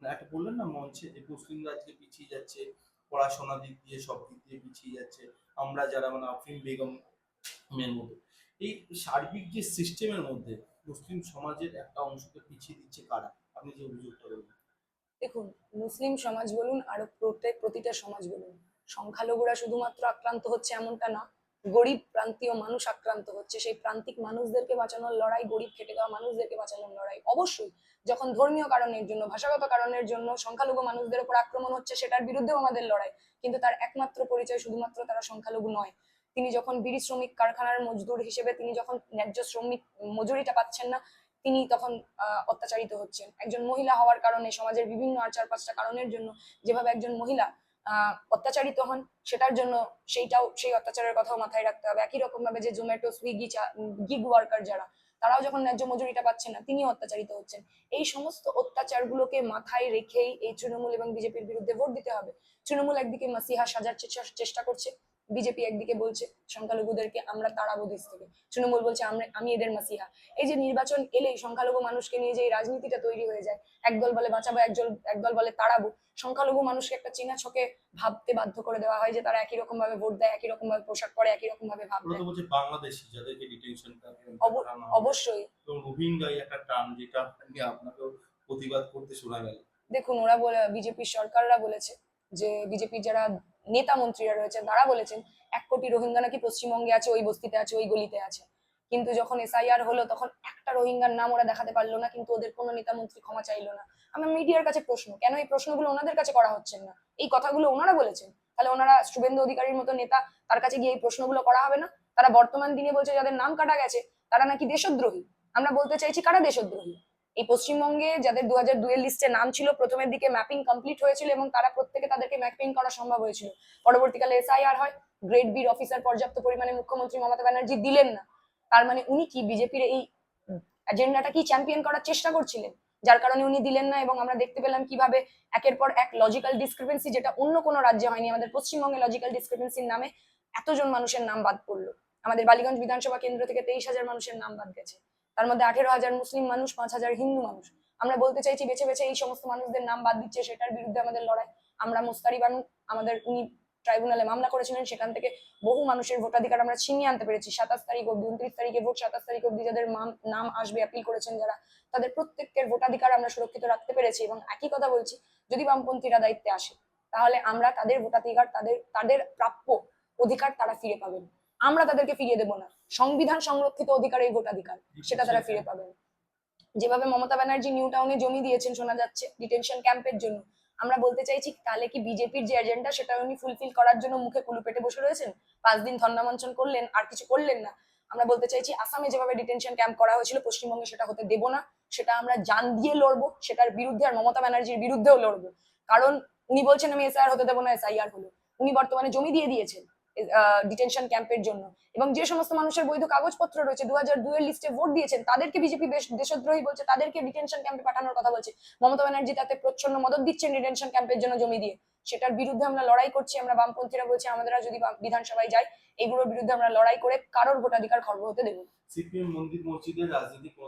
একটা বললেন না মঞ্চে যে মুসলিমরা আজকে পিছিয়ে যাচ্ছে, পড়াশোনার দিক দিয়ে সব দিক দিয়ে পিছিয়ে যাচ্ছে, আমরা যারা মানে আফরিন বেগম মেয়ের মতো, এই সার্বিক যে সিস্টেমের মধ্যে মুসলিম সমাজের একটা অংশকে পিছিয়ে দিচ্ছে কারা? আপনি যে অভিযোগটা বললেন। দেখুন, মুসলিম সমাজ বলুন আর প্রতিটা সমাজ বলুন, সংখ্যালঘুরা শুধুমাত্র আক্রান্ত হচ্ছে এমনটা না, গরিব প্রান্তীয় মানুষ আক্রান্ত হচ্ছে। সেই প্রান্তিক মানুষদেরকে বাঁচানোর লড়াই, গরিব খেটে খাওয়া মানুষদেরকে বাঁচানোর লড়াই। অবশ্যই যখন ধর্মীয় কারণের জন্য, ভাষাগত কারণের জন্য সংখ্যালঘু মানুষদের উপর আক্রমণ হচ্ছে, সেটার বিরুদ্ধেও আমাদের লড়াই। কিন্তু তার একমাত্র পরিচয় শুধুমাত্র তারা সংখ্যালঘু নয়। তিনি যখন বিড়ি শ্রমিক কারখানার মজদুর হিসেবে তিনি যখন ন্যায্য শ্রমিক মজুরিটা পাচ্ছেন না, তিনি তখন অত্যাচারিত হচ্ছেন। একজন মহিলা হওয়ার কারণে, সমাজের বিভিন্ন আর চার পাঁচটা কারণের জন্য যেভাবে একজন মহিলা অত্যাচারিত হন, সেটার জন্য সেই অত্যাচারের কথাও মাথায় রাখতে হবে। একই রকম ভাবে যে জোম্যাটো, সুইগি, গিগ ওয়ার্কার যারা, তারাও যখন ন্যায্য মজুরিটা পাচ্ছেন না, তিনিও অত্যাচারিত হচ্ছেন। এই সমস্ত অত্যাচারগুলোকে মাথায় রেখেই এই তৃণমূল এবং বিজেপির বিরুদ্ধে ভোট দিতে হবে। তৃণমূল একদিকে মাসিহা সাজার চেষ্টা করছে, বিজেপি একদিকে বলছে সংখ্যালঘুদেরকে আমরা তাড়াবো দেশ থেকে, তৃণমূল বলছে আমি এদের মাসিহা। এই যে নির্বাচন এলেই সংখ্যালঘু মানুষকে নিয়ে যে এই রাজনীতিটা তৈরি হয়ে যায়, একদল বলে বাঁচাবো, একদল বলে তাড়াবো, সংখ্যালঘু মানুষকে একটা চেনা ছকে ভাবতে বাধ্য করে দেওয়া হয় যে তারা একই রকম ভাবে ভোট দেয়, একই রকম ভাবে পোশাক পরে, একই রকম ভাবে ওরা তো ভাববে। বলছে বাংলাদেশি যাদেরকে ডিটেনশন ক্যাম্পে পাঠানো হবে, অবশ্যই। এবং রোহিঙ্গাই একটা টার্ম যেটা নিয়ে আপনাকেও প্রতিবাদ করতে শোনা গেল। দেখুন, ওরা বলে, বিজেপির সরকাররা বলেছে, যে বিজেপির যারা নেতা মন্ত্রীরা রয়েছেন তারা বলেছেন 1 কোটি রোহিঙ্গা নাকি পশ্চিমবঙ্গে আছে, ওই বস্তিতে আছে, ওই গলিতে আছে। কিন্তু যখন এসআইআর হলো তখন একটা রোহিঙ্গার নাম ওরা দেখাতে পারলো না, কিন্তু ওদের কোনো নেতা মন্ত্রী ক্ষমা চাইলো না। আমার মিডিয়ার কাছে প্রশ্ন, কেন এই প্রশ্নগুলো ওনাদের কাছে করা হচ্ছে না? এই কথাগুলো ওনারা বলেছেন, তাহলে ওনারা শুভেন্দু অধিকারীর মতো নেতা, তার কাছে গিয়ে এই প্রশ্নগুলো করা হবে না? তারা বর্তমান দিনে বলছে যাদের নাম কাটা গেছে তারা নাকি দেশদ্রোহী। আমরা বলতে চাইছি, কারা দেশদ্রোহী? এই পশ্চিমবঙ্গে যাদের 2002 এর লিস্টে নাম ছিল, প্রথমের দিকে ম্যাপিং কমপ্লিট হয়েছিল এবং তারা প্রত্যেকে, তাদেরকে ম্যাপিং করা সম্ভব হয়েছিল। পরবর্তীকালে এসআইআর হয়, গ্রেড বির অফিসার পর্যাপ্ত পরিমাণে মুখ্যমন্ত্রী মমতা ব্যানার্জি দিলেন না। তার মানে উনি কি বিজেপির এই এজেন্ডাটা কি চ্যাম্পিয়ন করার চেষ্টা করছিলেন, যার কারণে উনি দিলেন না? এবং আমরা দেখতে পেলাম কিভাবে একের পর এক লজিক্যাল ডিসক্রিপেন্সি, যেটা অন্য কোনো রাজ্যে হয়নি, আমাদের পশ্চিমবঙ্গে লজিক্যাল ডিসক্রিপেন্সির নামে এতজন মানুষের নাম বাদ পড়লো। আমাদের বালিগঞ্জ বিধানসভা কেন্দ্র থেকে 23,000 মানুষের নাম বাদ গেছে, তার মধ্যে 18,000 মুসলিম মানুষ, 5,000 হিন্দু মানুষ। আমরা বলতে চাইছি, বেছে বেছে এই সমস্ত মানুষদের নাম বাদ দিচ্ছে, সেটার বিরুদ্ধে আমাদের লড়াই। আমরা মোস্তারি বানু, আমাদের উনি ট্রাইব্যুনালে মামলা করেছিলেন, সেখান থেকে বহু মানুষের ভোটাধিকার আমরা ছিনিয়ে আনতে পেরেছি। 27 তারিখ অব্দি, 29 তারিখে ভোট, 27 তারিখ অব্দি যাদের নাম আসবে, অ্যাপিল করেছেন যারা, তাদের প্রত্যেকের ভোটাধিকার আমরা সুরক্ষিত রাখতে পেরেছি। এবং একই কথা বলছি, যদি বামপন্থীরা দায়িত্বে আসে, তাহলে আমরা তাদের ভোটাধিকার, তাদের তাদের প্রাপ্য অধিকার তারা ফিরে পাবেন। আমরা তাদেরকে ফিরিয়ে দেব না। সংবিধান সংরক্ষিত অধিকার এই ভোটাধিকার, সেটা তারা ফিরে পাবেন। যেভাবে মমতা ব্যানার্জি নিউ টাউনে জমি দিয়েছেন শোনা যাচ্ছে ডিটেনশন ক্যাম্পের জন্য, আমরা বলতে চাইছি, তাহলে কি বিজেপির যে এজেন্ডা সেটা উনি ফুলফিল করার জন্য মুখে কুলু পেটে বসে রয়েছেন? 5 দিন ধর্ণামঞ্চন করলেন, আর কিছু করলেন না। আমরা বলতে চাইছি, আসামে যেভাবে ডিটেনশন ক্যাম্প করা হয়েছিল, পশ্চিমবঙ্গে সেটা হতে দেব না। সেটা আমরা জান দিয়ে লড়বো, সেটার বিরুদ্ধে আর মমতা ব্যানার্জির বিরুদ্ধেও লড়বো। কারণ উনি বলছেন আমি এসআইআর হতে দেবো না, এসআইআর হলো। উনি বর্তমানে জমি দিয়ে দিয়েছেন ডিটেনশন ক্যাম্পের জন্য, এবং যে সমস্ত মানুষের বৈধ কাগজপত্র রয়েছে, 2002 এর লিস্টে ভোট দিয়েছেন, তাদেরকে বিজেপি দেশদ্রোহী বলছে, তাদেরকে ডিটেনশন ক্যাম্পে পাঠানোর কথা বলছে। মমতা ব্যানার্জি তাতে প্রচ্ছন্ন মদত দিচ্ছেন ডিটেনশন ক্যাম্পের জন্য জমি দিয়ে। সেটার বিরুদ্ধে আমরা লড়াই করছি। আমরা বামপন্থীরা বলছি, আমাদের যদি বিধানসভায় যাই, এইগুলোর বিরুদ্ধে আমরা লড়াই করে কারোর ভোটাধিকার খর্ব হতে দেবো। সিপিএম মন্দির মসজিদের রাজনীতি